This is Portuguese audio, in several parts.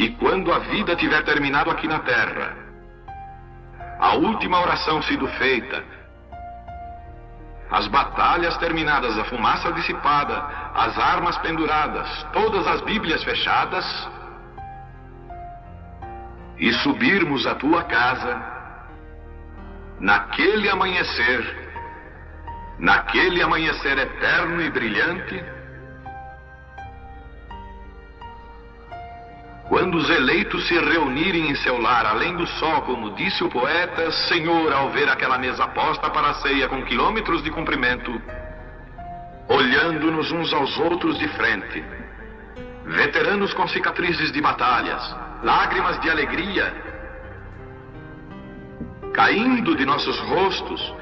E quando a vida tiver terminado aqui na terra, a última oração sido feita, as batalhas terminadas, a fumaça dissipada, as armas penduradas, todas as Bíblias fechadas, e subirmos à tua casa, naquele amanhecer eterno e brilhante, quando os eleitos se reunirem em seu lar, além do sol, como disse o poeta, Senhor, ao ver aquela mesa posta para a ceia com quilômetros de comprimento, olhando-nos uns aos outros de frente, veteranos com cicatrizes de batalhas, lágrimas de alegria caindo de nossos rostos,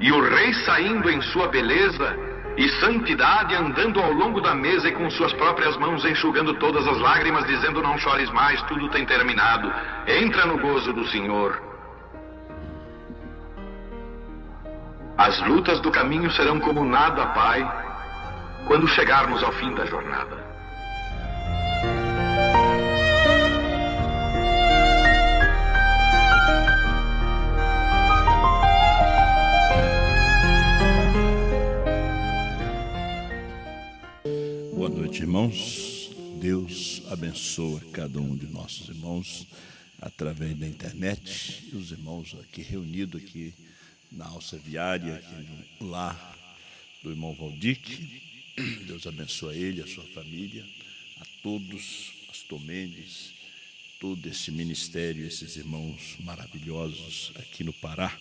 e o rei saindo em sua beleza e santidade, andando ao longo da mesa e com suas próprias mãos enxugando todas as lágrimas, dizendo: não chores mais, tudo tem terminado, entra no gozo do Senhor. As lutas do caminho serão como nada, Pai, quando chegarmos ao fim da jornada. Boa noite, irmãos. Deus abençoa cada um de nossos irmãos através da internet, e os irmãos aqui reunidos aqui na Alça Viária, aqui no lar do irmão Valdique. Deus abençoa ele, a sua família, a todos, pastor Mendes, todo esse ministério, esses irmãos maravilhosos aqui no Pará.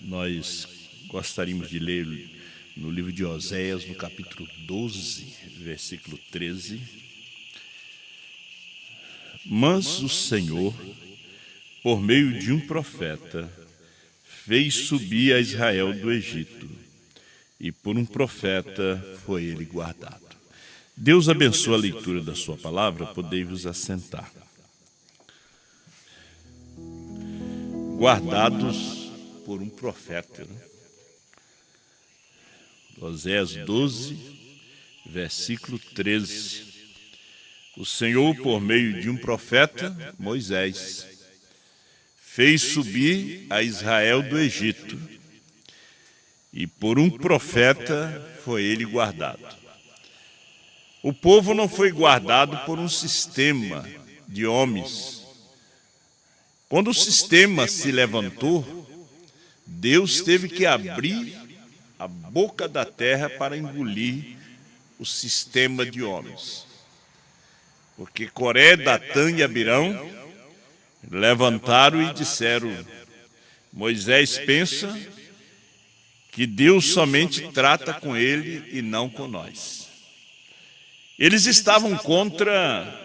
Nós gostaríamos de ler no livro de Oséias, no capítulo 12, versículo 13. Mas o Senhor, por meio de um profeta, fez subir a Israel do Egito, e por um profeta foi ele guardado. Deus abençoe a leitura da sua palavra, podei-vos assentar. Guardados por um profeta, né? Oséias 12, versículo 13. O Senhor, por meio de um profeta, Moisés, fez subir a Israel do Egito, e por um profeta foi ele guardado. O povo não foi guardado por um sistema de homens. Quando o sistema se levantou, Deus teve que abrir a boca da terra para engolir o sistema de homens. Porque Coré, Datã e Abirão levantaram e disseram: Moisés pensa que Deus somente trata com ele e não com nós. Eles estavam contra,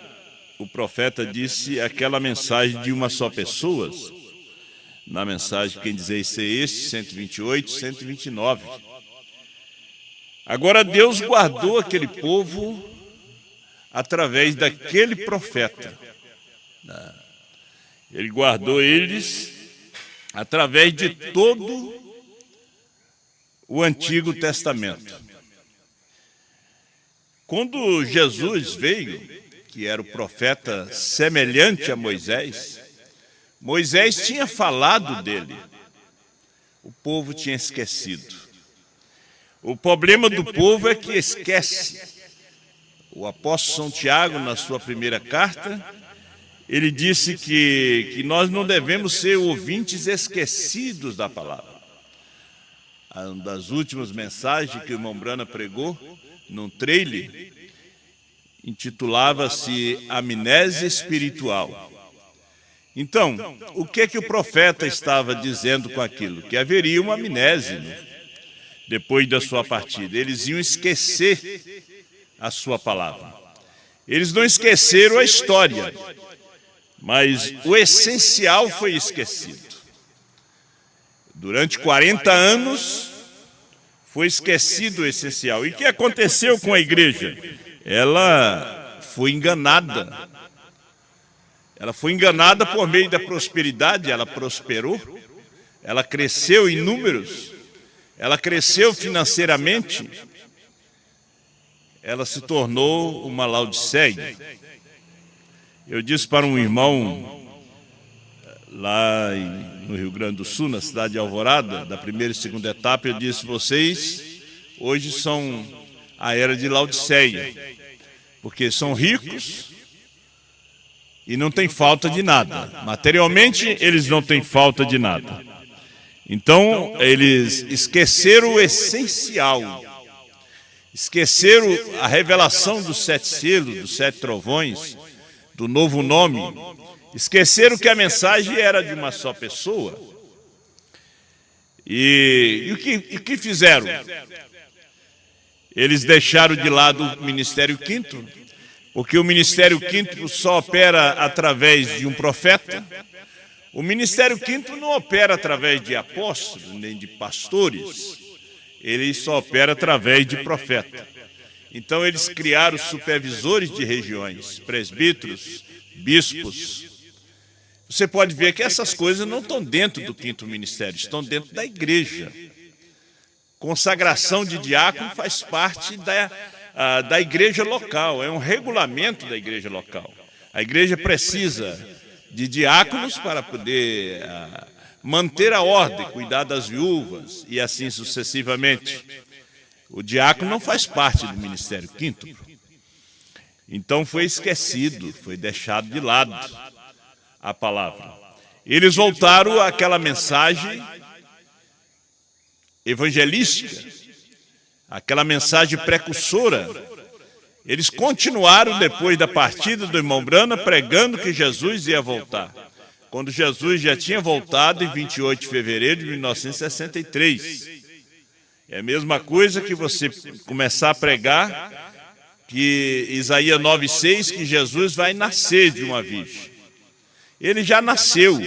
o profeta disse, aquela mensagem de uma só pessoa. Na mensagem, quem dizer isso é este, 128, 129. Agora Deus guardou aquele povo através daquele profeta. Ele guardou eles através de todo o Antigo Testamento. Quando Jesus veio, que era o profeta semelhante a Moisés, Moisés tinha falado dele, o povo tinha esquecido. O problema do povo é que esquece. O apóstolo São Tiago, na sua primeira carta, ele disse que nós não devemos ser ouvintes esquecidos da palavra. Uma das últimas mensagens que o irmão Brana pregou, num trailer, intitulava-se Amnésia Espiritual. Então, o que o profeta estava dizendo com aquilo? Que haveria uma amnésia, né? Depois da sua partida. Eles iam esquecer a sua palavra. Eles não esqueceram a história, mas o essencial foi esquecido. Durante 40 anos foi esquecido o essencial. E o que aconteceu com a igreja? Ela foi enganada. Ela foi enganada por meio da prosperidade, ela prosperou, ela cresceu em números, ela cresceu financeiramente, ela se tornou uma Laodiceia. Eu disse para um irmão lá no Rio Grande do Sul, na cidade de Alvorada, da primeira e segunda etapa, eu disse: vocês hoje são a era de Laodiceia, porque são ricos e não tem falta de nada. Materialmente, eles não têm falta de nada. Então, eles esqueceram o essencial. Esqueceram a revelação dos 7 selos, dos 7 trovões, do novo nome. Esqueceram que a mensagem era de uma só pessoa. E o que fizeram? Eles deixaram de lado o ministério quinto, porque o ministério quinto só opera através de um profeta. O ministério quinto não opera através de apóstolos, nem de pastores. Ele só opera através de profeta. Então eles criaram supervisores de regiões, presbíteros, bispos. Você pode ver que essas coisas não estão dentro do quinto ministério, estão dentro da igreja. Consagração de diácono faz parte da igreja local, é um regulamento da igreja local. A igreja precisa de diáconos para poder manter a ordem, cuidar das viúvas e assim sucessivamente. O diácono não faz parte do ministério quinto. Então foi esquecido, foi deixado de lado a palavra. Eles voltaram àquela mensagem evangelística, aquela mensagem precursora. Eles continuaram depois da partida do irmão Brana pregando que Jesus ia voltar, quando Jesus já tinha voltado em 28 de fevereiro de 1963. É a mesma coisa que você começar a pregar que Isaías 9,6, que Jesus vai nascer de uma virgem. Ele já nasceu,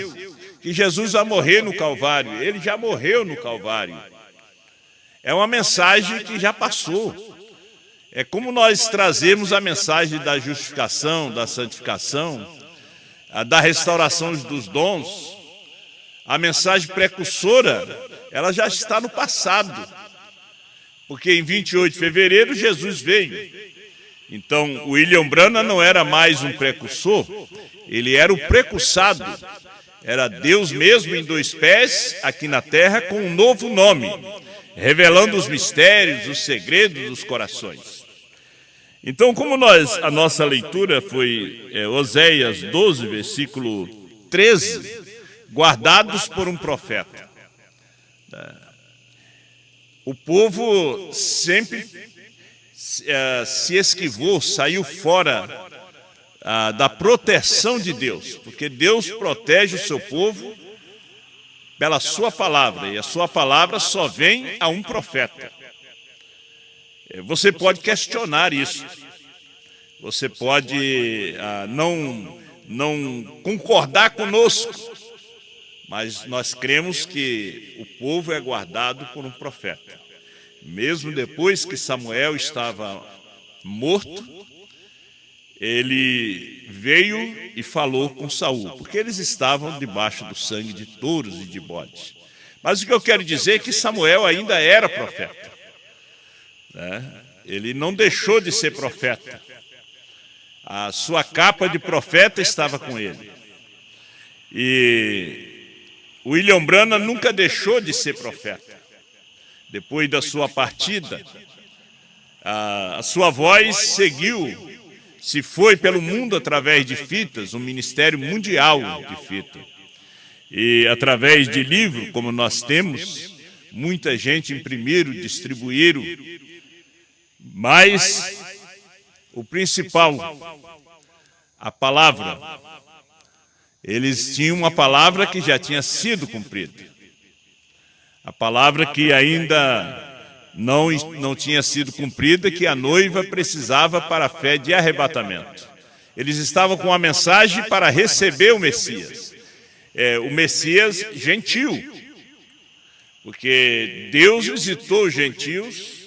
que Jesus vai morrer no Calvário, ele já morreu no Calvário. É uma mensagem que já passou. É como nós trazemos a mensagem da justificação, da santificação, da restauração dos dons. A mensagem precursora, ela já está no passado. Porque em 28 de fevereiro Jesus veio. Então, o William Branham não era mais um precursor, ele era o precursado. Era Deus mesmo em 2 pés, aqui na terra, com um novo nome, revelando os mistérios, os segredos dos corações. Então, como a nossa leitura foi Oséias 12, versículo 13, guardados por um profeta. O povo sempre se esquivou, saiu fora da proteção de Deus, porque Deus protege o seu povo pela sua palavra, e a sua palavra só vem a um profeta. Você pode questionar isso, você pode não concordar conosco, mas nós cremos que o povo é guardado por um profeta. Mesmo depois que Samuel estava morto, ele veio e falou com Saul, porque eles estavam debaixo do sangue de touros e de bodes. Mas o que eu quero dizer é que Samuel ainda era profeta. Ele não deixou de ser profeta. A sua capa de profeta estava com ele. E William Branham nunca deixou de ser profeta. Depois da sua partida, a sua voz seguiu, se foi pelo mundo através de fitas, um ministério mundial de fita. E através de livro, como nós temos, muita gente imprimiram, distribuíram, mas o principal, a palavra, eles tinham uma palavra que já tinha sido cumprida. A palavra que ainda não tinha sido cumprida, que a noiva precisava para a fé de arrebatamento. Eles estavam com a mensagem para receber o Messias. O Messias gentil. Porque Deus visitou os gentios.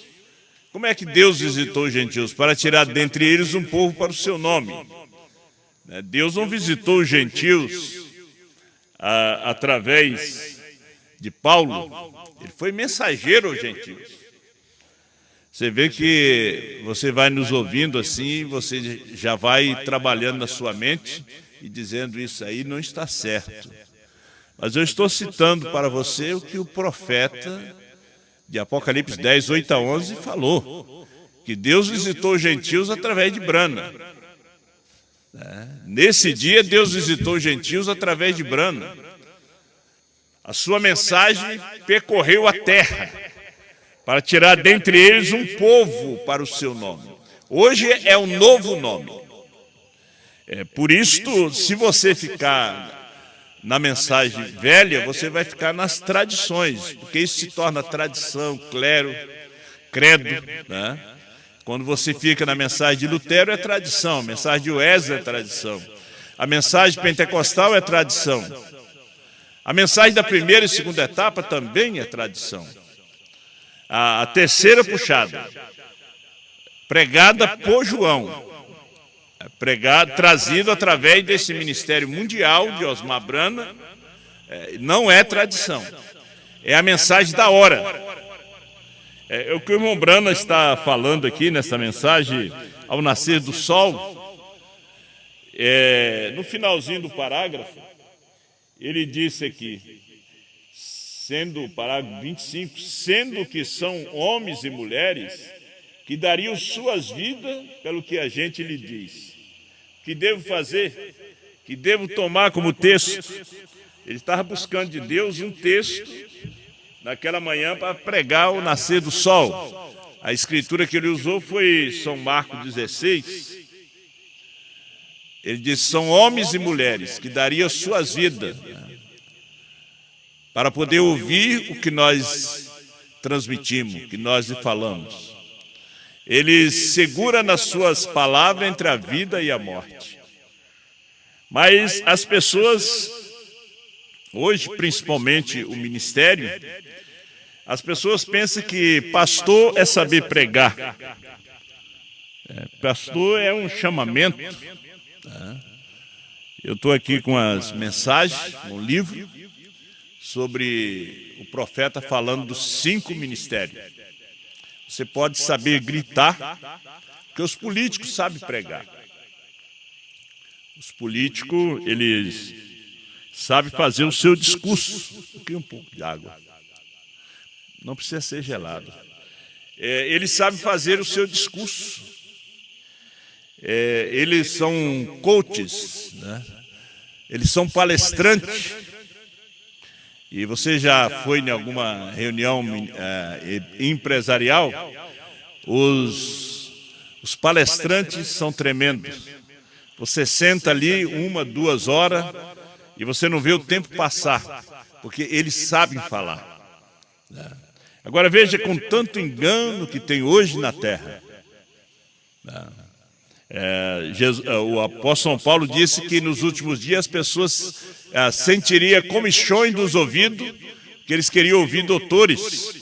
Como é que Deus visitou os gentios? Para tirar dentre eles um povo para o seu nome. Deus não visitou os gentios através de Paulo. Ele foi mensageiro aos gentios. Você vê que você vai nos ouvindo assim, você já vai trabalhando na sua mente e dizendo isso aí não está certo. Mas eu estou citando para você o que o profeta de Apocalipse 10, 8 a 11 falou, que Deus visitou os gentios através de Brana. Nesse dia, Deus visitou os gentios através de Brana. A sua mensagem percorreu a terra para tirar dentre eles um povo para o seu nome. Hoje é um novo nome. Por isto, se você ficar na mensagem velha, você vai ficar nas tradições, porque isso se torna tradição, credo, né? Quando você fica na mensagem de Lutero é tradição, a mensagem de Wesley é tradição, a mensagem pentecostal é tradição, a mensagem da primeira e segunda etapa também é tradição. A terceira puxada, pregada por João, trazido através desse ministério mundial de Osmar Brana, não é tradição, é a mensagem da hora. O que o irmão Brana está falando aqui nessa mensagem, ao nascer do sol, no finalzinho do parágrafo, ele disse aqui, sendo o parágrafo 25, sendo que são homens e mulheres que dariam suas vidas pelo que a gente lhe diz. Que devo fazer? Que devo tomar como texto? Ele estava buscando de Deus um texto naquela manhã para pregar o nascer do sol. A escritura que ele usou foi São Marcos 16. Ele diz, são homens e mulheres que dariam suas vidas para poder ouvir o que nós transmitimos, o que nós lhe falamos. Ele segura nas suas palavras entre a vida e a morte. Mas as pessoas, hoje principalmente o ministério, as pessoas pensam que pastor é saber pregar. Pastor é um chamamento. Eu estou aqui com as mensagens, um livro, sobre o profeta falando dos 5 ministérios. Você pode saber gritar, porque os políticos sabem pregar. Os políticos, eles sabem fazer o seu discurso. Um pouco de água. Não precisa ser gelado. Eles sabem fazer o seu discurso. Eles são coaches, né? Eles são palestrantes. E você já foi em alguma reunião empresarial? Os palestrantes são tremendos. Você senta ali 1, 2 horas e você não vê o tempo passar, porque eles sabem falar. Agora veja, com tanto engano que tem hoje na terra. O apóstolo São Paulo disse que nos últimos dias as pessoas sentiriam comichões dos ouvidos, que eles queriam ouvir doutores.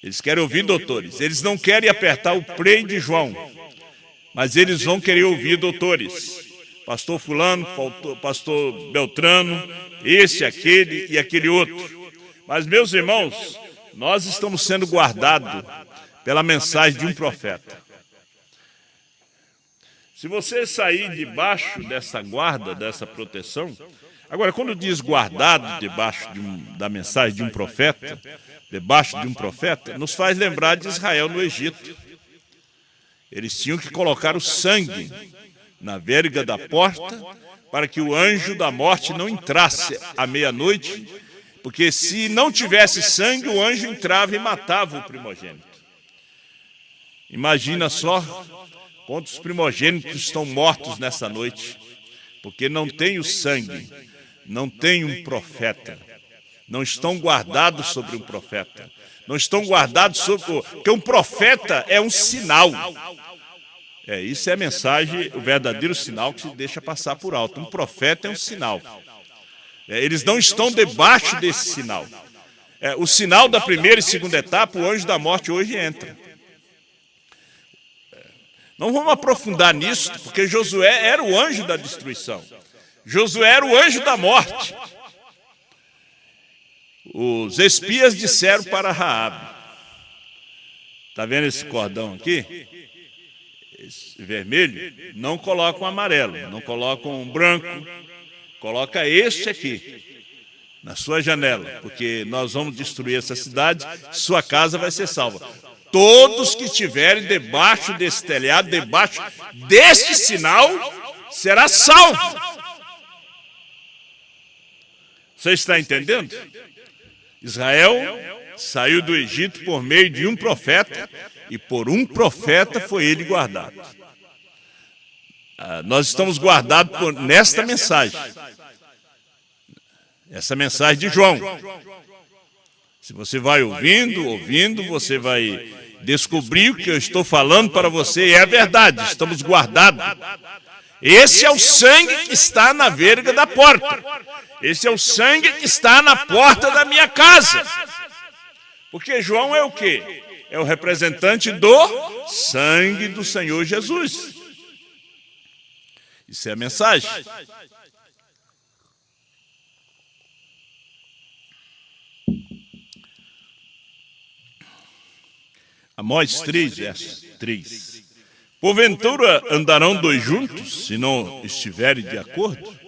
Eles querem ouvir doutores. Eles não querem apertar o play de João, mas eles vão querer ouvir doutores. Pastor fulano, pastor Beltrano, esse, aquele e aquele outro. Mas, meus irmãos, nós estamos sendo guardados pela mensagem de um profeta. Se você sair debaixo dessa guarda, dessa proteção... Agora, quando diz guardado debaixo da mensagem de um profeta, debaixo de um profeta, nos faz lembrar de Israel no Egito. Eles tinham que colocar o sangue na verga da porta para que o anjo da morte não entrasse à meia-noite, porque se não tivesse sangue, o anjo entrava e matava o primogênito. Imagina só quantos primogênitos estão mortos nessa noite, porque não tem o sangue, não tem um profeta, não estão guardados sobre um profeta, não estão guardados sobre... Porque um profeta é um sinal. Isso é a mensagem, o verdadeiro sinal que se deixa passar por alto. Um profeta é um sinal. Eles não estão debaixo desse sinal. O sinal da primeira e segunda etapa, o anjo da morte hoje entra. Não vamos aprofundar nisso, porque Josué era o anjo da destruição. Josué era o anjo da morte. Os espias disseram para Raabe: Está vendo esse cordão aqui? Esse vermelho? Não coloca um amarelo, não coloca um branco. Coloca este aqui, na sua janela, porque nós vamos destruir essa cidade, sua casa vai ser salva. Todos que estiverem debaixo desse telhado, debaixo deste sinal, será salvo. Você está entendendo? Israel saiu do Egito por meio de um profeta, e por um profeta foi ele guardado. Nós estamos guardados nesta mensagem. Essa mensagem de João. Se você vai ouvindo, você vai descobrir o que eu estou falando para você. E é verdade, estamos guardados. Esse é o sangue que está na verga da porta. Esse é o sangue que está na porta da minha casa. Porque João é o quê? É o representante do sangue do Senhor Jesus. Isso é a mensagem. Amós 3, verso 3. Porventura andarão dois juntos, se não estiverem de acordo?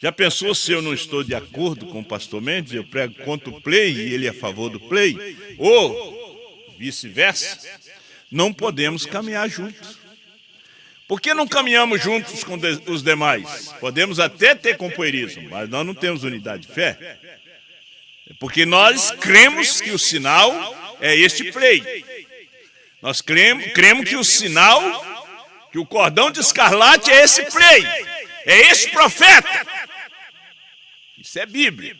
Já pensou se eu não estou de acordo com o pastor Mendes, eu prego contra o play e ele é a favor do play? Ou vice-versa? Não podemos caminhar juntos. Por que não caminhamos juntos com os demais? Podemos até ter companheirismo, mas nós não temos unidade de fé. Porque nós cremos que o sinal é este play. Nós cremos que o sinal, que o cordão de escarlate é esse play. É esse profeta. Isso é Bíblia.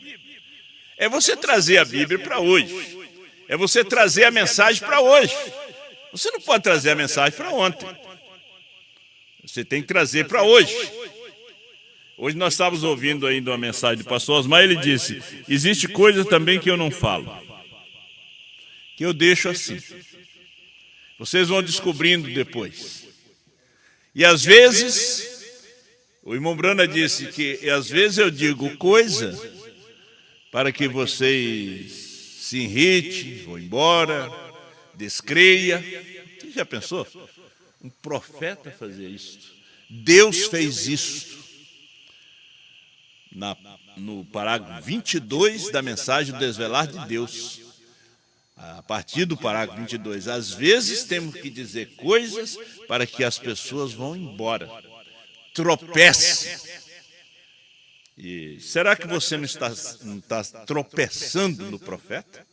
É você trazer a Bíblia para hoje. É você trazer a mensagem para hoje. Você não pode trazer a mensagem para ontem. Você tem que trazer para hoje. Hoje nós estávamos ouvindo ainda uma mensagem do pastor Osmar, ele disse, existe coisa também que eu não falo, que eu deixo assim. Vocês vão descobrindo depois. E às vezes, o irmão Brana disse que às vezes eu digo coisa para que vocês se irritem, vão embora, descreia. Você já pensou? Um profeta fazer isso. Deus fez isso. No parágrafo 22 da mensagem do Desvelar de Deus. A partir do parágrafo 22. Às vezes temos que dizer coisas para que as pessoas vão embora. Tropece. E será que você não está tropeçando no profeta?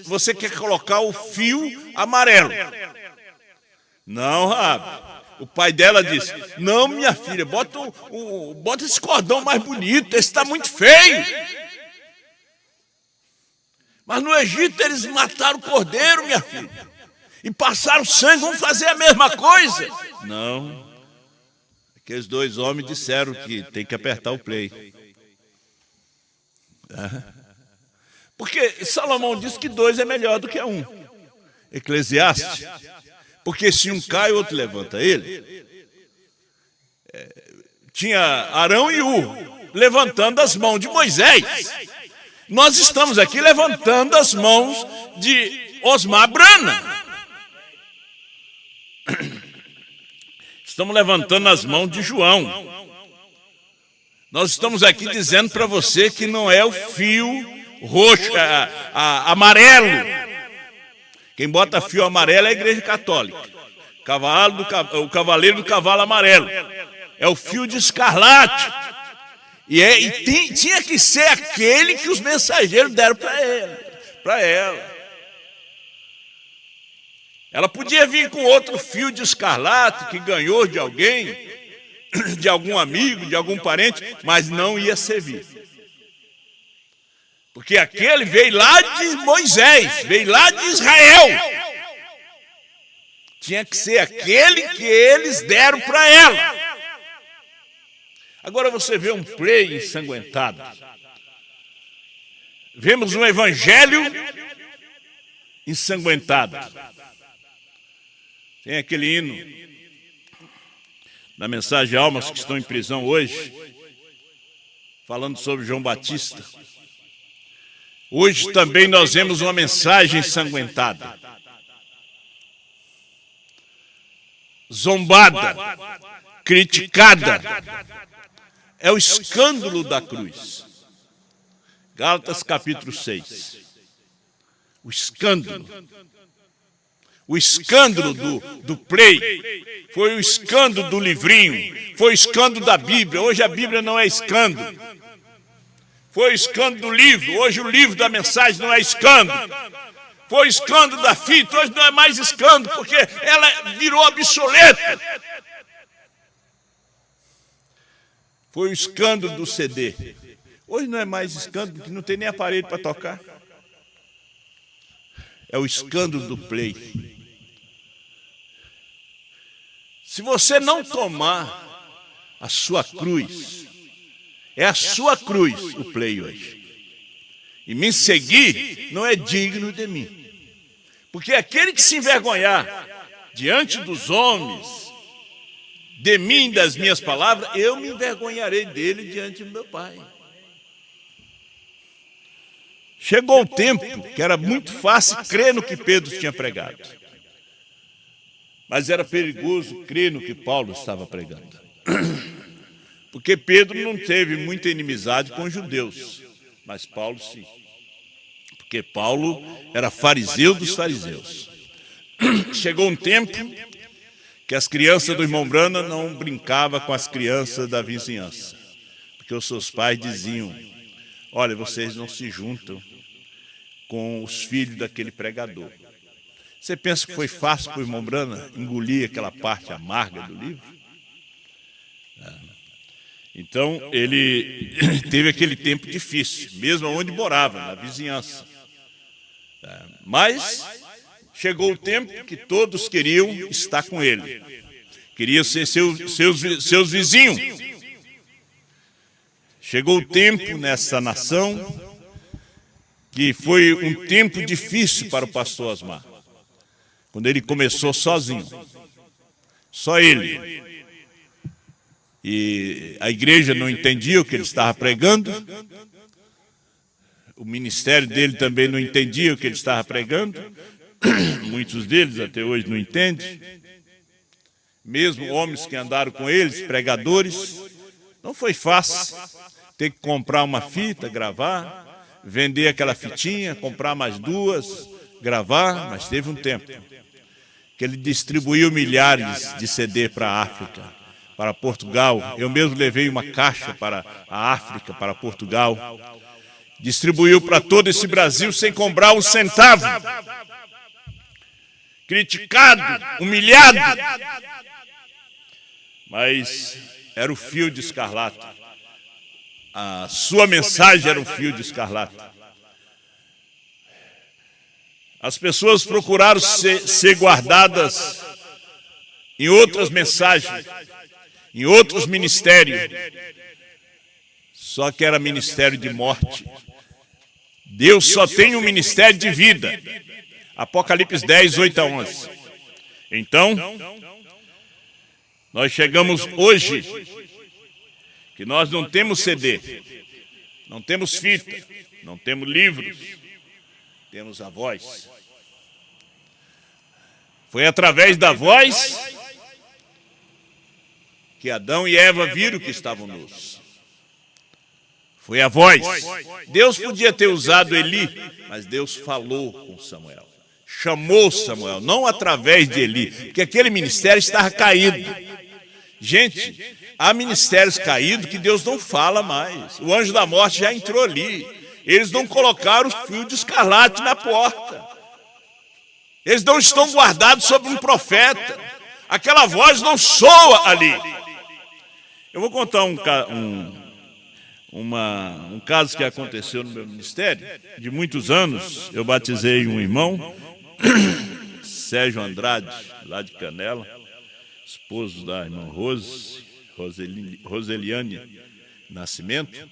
Você quer colocar o fio amarelo. Não, Rabi. O pai dela disse, não, minha filha, bota esse cordão mais bonito, esse está muito feio. Mas no Egito eles mataram o cordeiro, minha filha. E passaram sangue, vão fazer a mesma coisa. Não. Aqueles dois homens disseram que tem que apertar o play. Porque Salomão disse que dois é melhor do que um. Eclesiastes. Porque se um cai, o outro levanta ele. Tinha Arão e Ur levantando as mãos de Moisés. Nós estamos aqui levantando as mãos de Osmar Brana. Estamos levantando as mãos de João. Nós estamos aqui dizendo para você que não é o fio roxo, amarelo. Quem bota fio amarelo é a Igreja Católica. O cavaleiro do cavalo amarelo. É o fio de escarlate. E tinha que ser aquele que os mensageiros deram para ela. Ela podia vir com outro fio de escarlate que ganhou de alguém, de algum amigo, de algum parente, mas não ia servir. Porque aquele veio lá de Moisés, veio lá de Israel. Tinha que ser aquele que eles deram para ela. Agora você vê um play ensanguentado. Vemos um evangelho ensanguentado. Tem aquele hino na mensagem de almas que estão em prisão hoje, falando sobre João Batista. Hoje também nós vemos uma mensagem ensanguentada, zombada, criticada. É o escândalo da cruz. Gálatas capítulo 6. O escândalo. O escândalo do play. Foi o escândalo do livrinho. Foi o escândalo da Bíblia. Hoje a Bíblia não é escândalo. Foi o escândalo do livro. Hoje o livro da mensagem não é escândalo. Foi o escândalo da fita. Hoje não é mais escândalo, porque ela virou obsoleta. Foi o escândalo do CD. Hoje não é mais escândalo, porque não tem nem aparelho para tocar. É o escândalo do play. Se você não tomar a sua cruz, é a sua cruz o play hoje, e me seguir, não é digno de mim. Porque aquele que se envergonhar diante dos homens, de mim e das minhas palavras, eu me envergonharei dele diante do meu Pai. Chegou o tempo que era muito fácil crer no que Pedro tinha pregado, mas era perigoso crer no que Paulo estava pregando. Porque Pedro não teve muita inimizade com os judeus, mas Paulo sim. Porque Paulo era fariseu dos fariseus. Chegou um tempo que as crianças do irmão Brana não brincavam com as crianças da vizinhança, porque os seus pais diziam: olha, vocês não se juntam com os filhos daquele pregador. Você pensa que foi fácil para o irmão Brana engolir aquela parte amarga do livro? Então, ele teve aquele tempo difícil, mesmo onde morava, na vizinhança. Mas chegou o tempo que todos queriam estar com ele. Queriam ser seus vizinhos. Chegou o tempo nessa nação que foi um tempo difícil para o pastor Osmar, quando ele começou sozinho, só ele. E a igreja não entendia o que ele estava pregando, o ministério dele também não entendia o que ele estava pregando, muitos deles até hoje não entendem, mesmo homens que andaram com eles, pregadores. Não foi fácil ter que comprar uma fita, gravar, vender aquela fitinha, comprar mais duas, gravar, mas teve um tempo que ele distribuiu milhares de CD para a África, para Portugal. Eu mesmo levei uma caixa para a África, para Portugal. Distribuiu para todo esse Brasil sem cobrar um centavo. Criticado, humilhado. Mas era o fio de escarlata. A sua mensagem era um fio de escarlata. As pessoas procuraram ser guardadas em outras mensagens, em outros ministérios, só que era ministério de morte. Deus só tem um ministério de vida. Apocalipse 10, 8 a 11. Então, nós chegamos hoje, que nós não temos CD, não temos fita, não temos livros, temos a voz. Foi através da voz que Adão e Eva viram que estavam nus. Foi a voz. Deus podia ter usado Eli, mas Deus falou com Samuel. Chamou Samuel, não através de Eli, porque aquele ministério estava caído. Gente, há ministérios caídos que Deus não fala mais. O anjo da morte já entrou ali. Eles não colocaram o fio de escarlate na porta. Eles não estão guardados sobre um profeta. Aquela voz não soa ali. Eu vou contar um caso que aconteceu no meu ministério. De muitos anos, eu batizei um irmão, Sérgio Andrade, lá de Canela, esposo da irmã Roseliane Nascimento.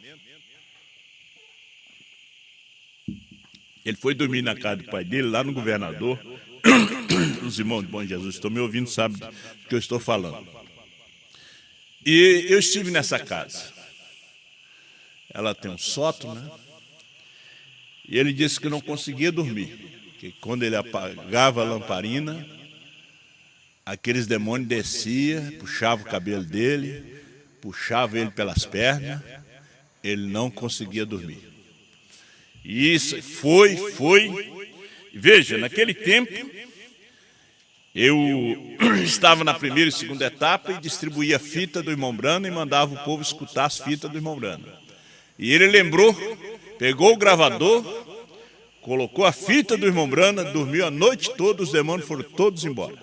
Ele foi dormir na casa do pai dele, lá no Governador. Os irmãos de Bom Jesus estão me ouvindo, sabem do que eu estou falando. E eu estive nessa casa. Ela tem um sótão, né? E ele disse que não conseguia dormir, que quando ele apagava a lamparina, aqueles demônios desciam, puxavam o cabelo dele, puxavam ele pelas pernas, ele não conseguia dormir. E isso foi. Veja, naquele tempo, eu estava na primeira e segunda etapa e distribuía a fita do irmão Branham e mandava o povo escutar as fitas do irmão Branham. E ele lembrou, pegou o gravador, colocou a fita do irmão Branham, dormiu a noite toda, os demônios foram todos embora.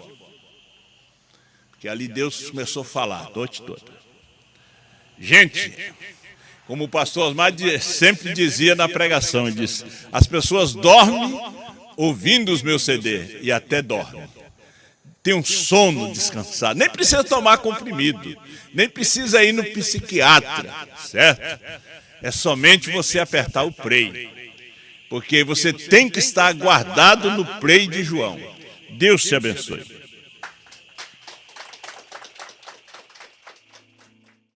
Porque ali Deus começou a falar a noite toda. Gente, como o pastor Osmar sempre dizia na pregação, ele disse, as pessoas dormem ouvindo os meus CD e até dormem. Tem um sono descansado, nem precisa tomar comprimido, nem precisa ir no psiquiatra, certo? É somente você apertar o play, porque você tem que estar guardado no play de João. Deus te abençoe.